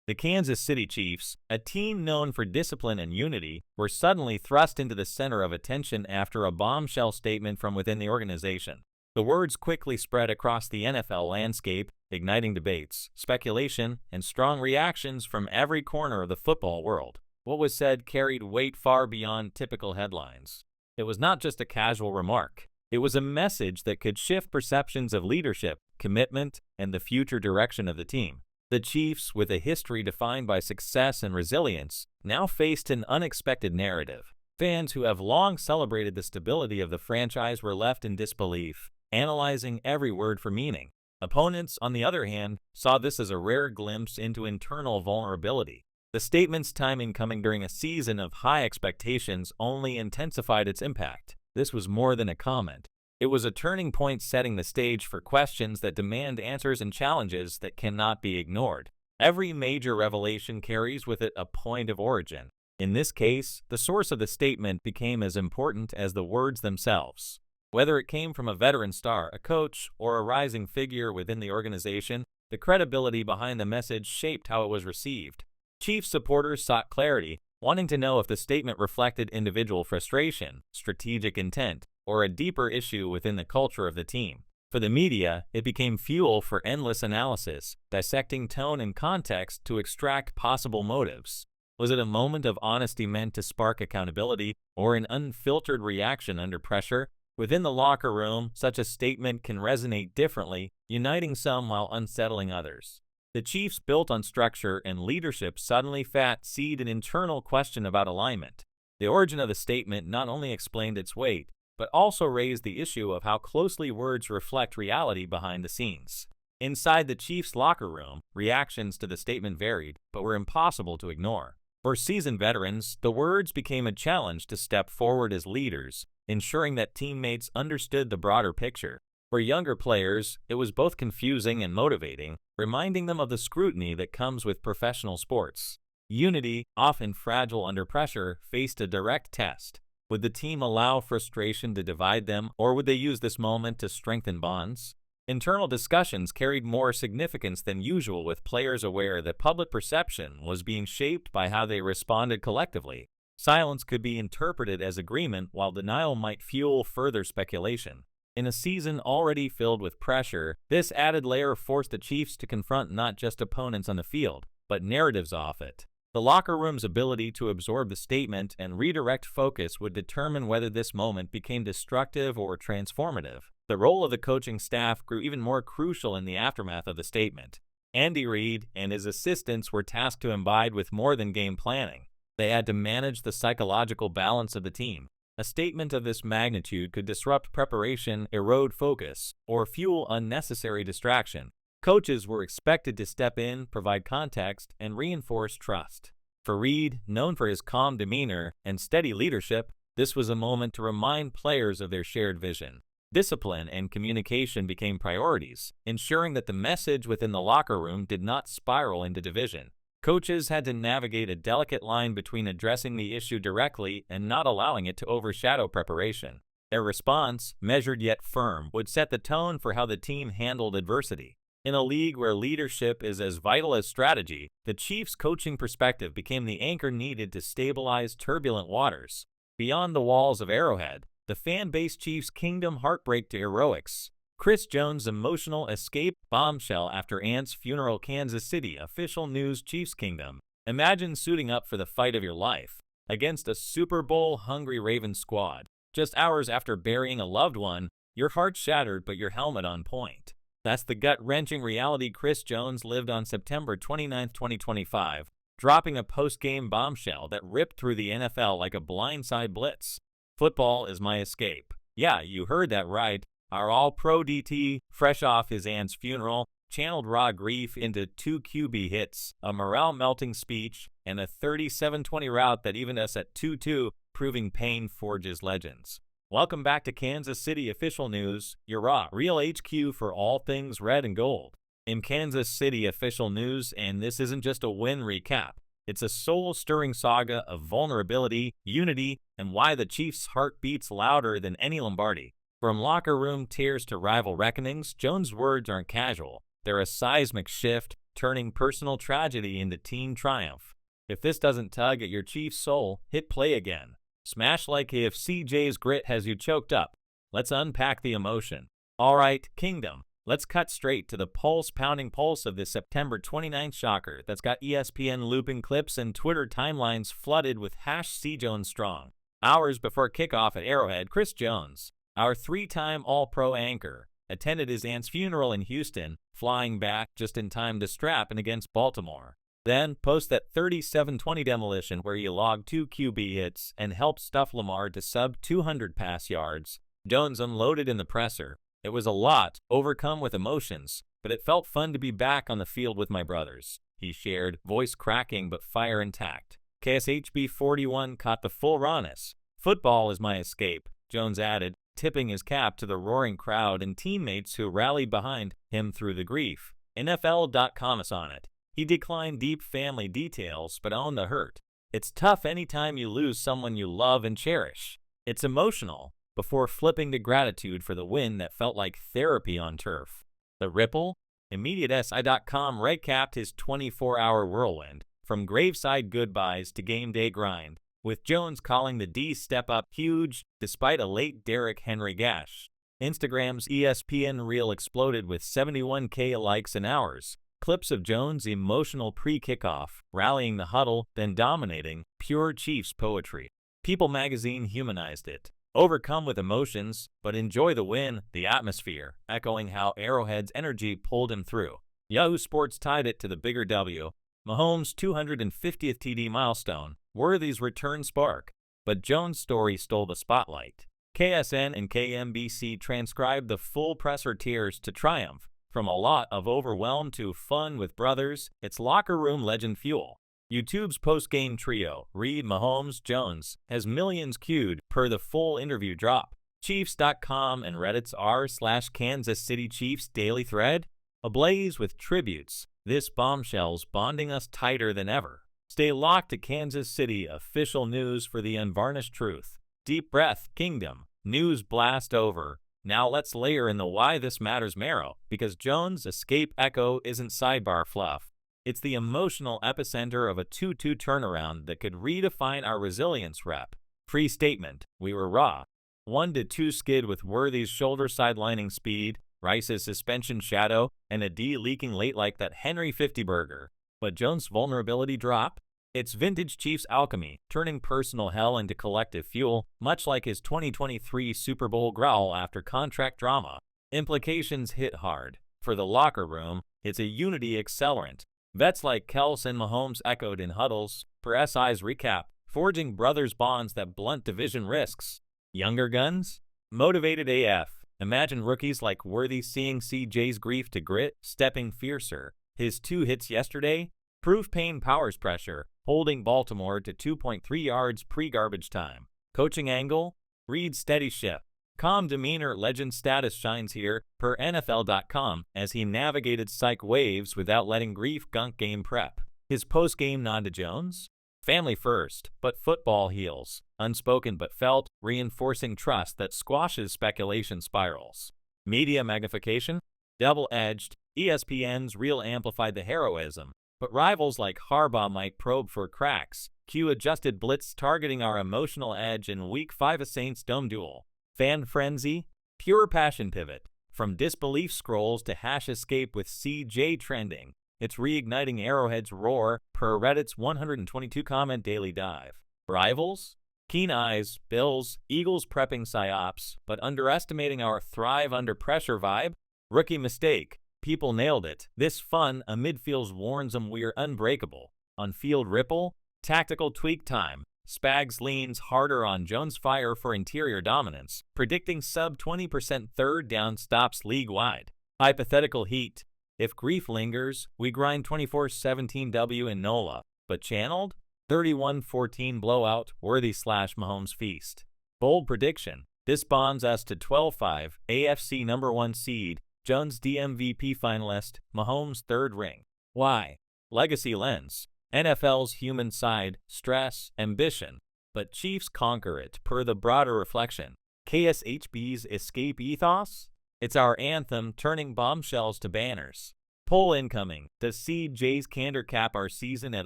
The Kansas City Chiefs, a team known for discipline and unity, were suddenly thrust into the center of attention after a bombshell statement from within the organization. The words quickly spread across the NFL landscape, igniting debates, speculation, and strong reactions from every corner of the football world. What was said carried weight far beyond typical headlines. It was not just a casual remark. It was a message that could shift perceptions of leadership, commitment, and the future direction of the team. The Chiefs, with a history defined by success and resilience, now faced an unexpected narrative. Fans who have long celebrated the stability of the franchise were left in disbelief, analyzing every word for meaning. Opponents, on the other hand, saw this as a rare glimpse into internal vulnerability. The statement's timing coming during a season of high expectations only intensified its impact. This was more than a comment. It was a turning point setting the stage for questions that demand answers and challenges that cannot be ignored. Every major revelation carries with it a point of origin. In this case, the source of the statement became as important as the words themselves. Whether it came from a veteran star, a coach, or a rising figure within the organization, the credibility behind the message shaped how it was received. Chiefs supporters sought clarity, wanting to know if the statement reflected individual frustration, strategic intent, or a deeper issue within the culture of the team. For the media, it became fuel for endless analysis, dissecting tone and context to extract possible motives. Was it a moment of honesty meant to spark accountability, or an unfiltered reaction under pressure? Within the locker room, such a statement can resonate differently, uniting some while unsettling others. The Chiefs, built on structure and leadership, suddenly seeded an internal question about alignment. The origin of the statement not only explained its weight, but also raised the issue of how closely words reflect reality behind the scenes. Inside the Chiefs' locker room, reactions to the statement varied, but were impossible to ignore. For seasoned veterans, the words became a challenge to step forward as leaders, ensuring that teammates understood the broader picture. For younger players, it was both confusing and motivating, reminding them of the scrutiny that comes with professional sports. Unity, often fragile under pressure, faced a direct test. Would the team allow frustration to divide them, or would they use this moment to strengthen bonds? Internal discussions carried more significance than usual, with players aware that public perception was being shaped by how they responded collectively. Silence could be interpreted as agreement, while denial might fuel further speculation. In a season already filled with pressure, this added layer forced the Chiefs to confront not just opponents on the field, but narratives off it. The locker room's ability to absorb the statement and redirect focus would determine whether this moment became destructive or transformative. The role of the coaching staff grew even more crucial in the aftermath of the statement. Andy Reid and his assistants were tasked to imbibe with more than game planning. They had to manage the psychological balance of the team. A statement of this magnitude could disrupt preparation, erode focus, or fuel unnecessary distraction. Coaches were expected to step in, provide context, and reinforce trust. For Reid, known for his calm demeanor and steady leadership, this was a moment to remind players of their shared vision. Discipline and communication became priorities, ensuring that the message within the locker room did not spiral into division. Coaches had to navigate a delicate line between addressing the issue directly and not allowing it to overshadow preparation. Their response, measured yet firm, would set the tone for how the team handled adversity. In a league where leadership is as vital as strategy, the Chiefs' coaching perspective became the anchor needed to stabilize turbulent waters. Beyond the walls of Arrowhead, the fan-based Chiefs' kingdom heartbreak to heroics. Chris Jones' emotional escape, bombshell after Ant's funeral. Kansas City official news. Chiefs Kingdom. Imagine suiting up for the fight of your life against a Super Bowl-hungry Ravens squad. Just hours after burying a loved one, your heart shattered but your helmet on point. That's the gut-wrenching reality Chris Jones lived on September 29, 2025, dropping a post-game bombshell that ripped through the NFL like a blindside blitz. Football is my escape. Yeah, you heard that right. Our all-pro DT, fresh off his aunt's funeral, channeled raw grief into 2 QB hits, a morale-melting speech, and a 37-20 route that evened us at 2-2, proving pain forges legends. Welcome back to Kansas City Official News, your raw, real HQ for all things red and gold. In Kansas City Official News, and this isn't just a win recap. It's a soul-stirring saga of vulnerability, unity, and why the Chiefs' heart beats louder than any Lombardi. From locker room tears to rival reckonings, Jones' words aren't casual. They're a seismic shift, turning personal tragedy into team triumph. If this doesn't tug at your Chiefs' soul, hit play again. Smash like if CJ's grit has you choked up. Let's unpack the emotion. Alright, Kingdom, let's cut straight to the pulse-pounding pulse of this September 29th shocker that's got ESPN looping clips and Twitter timelines flooded with #CJonesStrong. Hours before kickoff at Arrowhead, Chris Jones, our three-time All-Pro anchor, attended his aunt's funeral in Houston, flying back just in time to strap in against Baltimore. Then, post that 37-20 demolition where he logged 2 QB hits and helped stuff Lamar to sub-200 pass yards. Jones unloaded in the presser. It was a lot, overcome with emotions, but it felt fun to be back on the field with my brothers, he shared, voice cracking but fire intact. KSHB41 caught the full rawness. Football is my escape, Jones added, tipping his cap to the roaring crowd and teammates who rallied behind him through the grief. NFL.com is on it. He declined deep family details but owned the hurt. It's tough anytime you lose someone you love and cherish. It's emotional, before flipping to gratitude for the win that felt like therapy on turf. The Ripple? ImmediateSI.com recapped his 24-hour whirlwind, from graveside goodbyes to game day grind, with Jones calling the D step-up huge despite a late Derrick Henry gash. Instagram's ESPN reel exploded with 71K likes in hours. Clips of Jones' emotional pre-kickoff, rallying the huddle, then dominating, pure Chiefs poetry. People magazine humanized it. Overcome with emotions, but enjoy the win, the atmosphere, echoing how Arrowhead's energy pulled him through. Yahoo Sports tied it to the bigger W. Mahomes' 250th TD milestone, Worthy's return spark. But Jones' story stole the spotlight. KSN and KMBC transcribed the full presser tears to triumph. From a lot of overwhelm to fun with brothers, it's locker room legend fuel. YouTube's post-game trio, Reed, Mahomes, Jones, has millions queued per the full interview drop. Chiefs.com and Reddit's r/Kansas City Chiefs daily thread, ablaze with tributes. This bombshell's bonding us tighter than ever. Stay locked to Kansas City official news for the unvarnished truth. Deep breath, Kingdom. News blast over. Now let's layer in the why this matters marrow, because Jones' escape echo isn't sidebar fluff. It's the emotional epicenter of a 2-2 turnaround that could redefine our resilience rep. Pre-statement, we were raw. 1-2 skid with Worthy's shoulder sidelining speed, Rice's suspension shadow, and a D leaking late like that Henry 50 burger. But Jones' vulnerability drop? It's vintage Chiefs alchemy, turning personal hell into collective fuel, much like his 2023 Super Bowl growl after contract drama. Implications hit hard. For the locker room, it's a unity accelerant. Vets like Kels and Mahomes echoed in huddles, per SI's recap, forging brothers' bonds that blunt division risks. Younger guns? Motivated AF. Imagine rookies like Worthy seeing CJ's grief to grit, stepping fiercer. His 2 hits yesterday? Proof pain powers pressure, holding Baltimore to 2.3 yards pre-garbage time. Coaching angle? Reed steady ship. Calm demeanor legend status shines here, per NFL.com, as he navigated psych waves without letting grief gunk game prep. His post-game nod to Jones? Family first, but football heals. Unspoken but felt, reinforcing trust that squashes speculation spirals. Media magnification? Double-edged, ESPN's reel amplified the heroism, but rivals like Harbaugh might probe for cracks. Q adjusted blitz targeting our emotional edge in Week 5 of Saints Dome duel. Fan frenzy? Pure passion pivot. From disbelief scrolls to hash escape with CJ trending. It's reigniting Arrowhead's roar, per Reddit's 122 comment daily dive. Rivals? Keen eyes, Bills, Eagles prepping psyops, but underestimating our thrive under pressure vibe? Rookie mistake. People nailed it. This fun, a midfield warns them we're unbreakable. On field ripple? Tactical tweak time. Spags leans harder on Jones' fire for interior dominance, predicting sub-20% third down stops league-wide. Hypothetical heat. If grief lingers, we grind 24-17 W in NOLA, but channeled? 31-14 blowout, Worthy/Mahomes feast. Bold prediction. This bonds us to 12-5, AFC #1 seed, Jones DMVP finalist, Mahomes' third ring. Why? Legacy lens. NFL's human side, stress, ambition. But Chiefs conquer it, per the broader reflection. KSHB's escape ethos? It's our anthem turning bombshells to banners. Poll incoming. Does CJ's candor cap our season at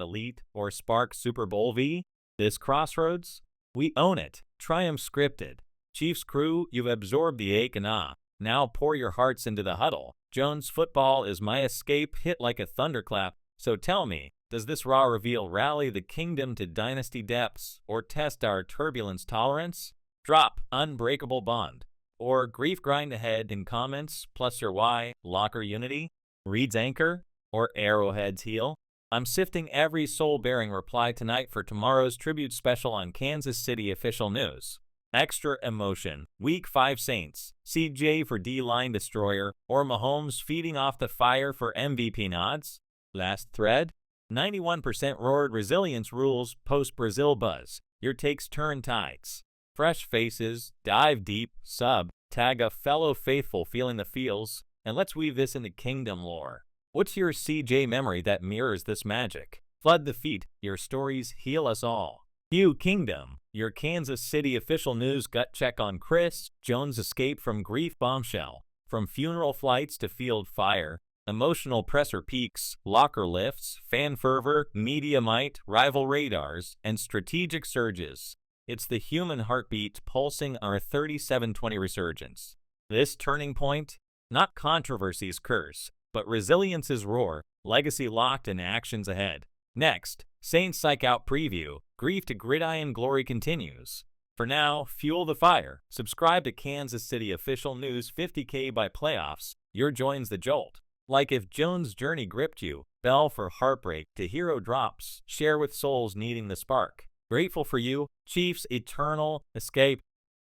Elite or spark Super Bowl V? This crossroads? We own it. Triumph scripted. Chiefs crew, you've absorbed the ache and ah. Now pour your hearts into the huddle. Jones football is my escape, hit like a thunderclap. So tell me, does this raw reveal rally the kingdom to dynasty depths or test our turbulence tolerance? Drop unbreakable bond. Or grief grind ahead in comments, plus your why, locker unity, Reed's anchor, or Arrowhead's heel. I'm sifting every soul-bearing reply tonight for tomorrow's tribute special on Kansas City Official News. Extra emotion, Week 5 Saints, CJ for D-line destroyer, or Mahomes feeding off the fire for MVP nods? Last thread? 91% roared resilience rules post-Brazil buzz. Your takes turn tides. Fresh faces, dive deep, sub, tag a fellow faithful feeling the feels, and let's weave this into kingdom lore. What's your CJ memory that mirrors this magic? Flood the feed, your stories heal us all. You Kingdom, your Kansas City Official News gut check on Chris Jones' escape from grief bombshell. From funeral flights to field fire, emotional presser peaks, locker lifts, fan fervor, media might, rival radars, and strategic surges. It's the human heartbeat pulsing our 37-20 resurgence. This turning point? Not controversy's curse, but resilience's roar, legacy locked and actions ahead. Next, Saints Psych Out preview, grief to gridiron glory continues. For now, fuel the fire. Subscribe to Kansas City Official News 50K by playoffs. Your joins the jolt. Like if Jones' journey gripped you, bell for heartbreak to hero drops, share with souls needing the spark. Grateful for you, Chiefs' eternal escape.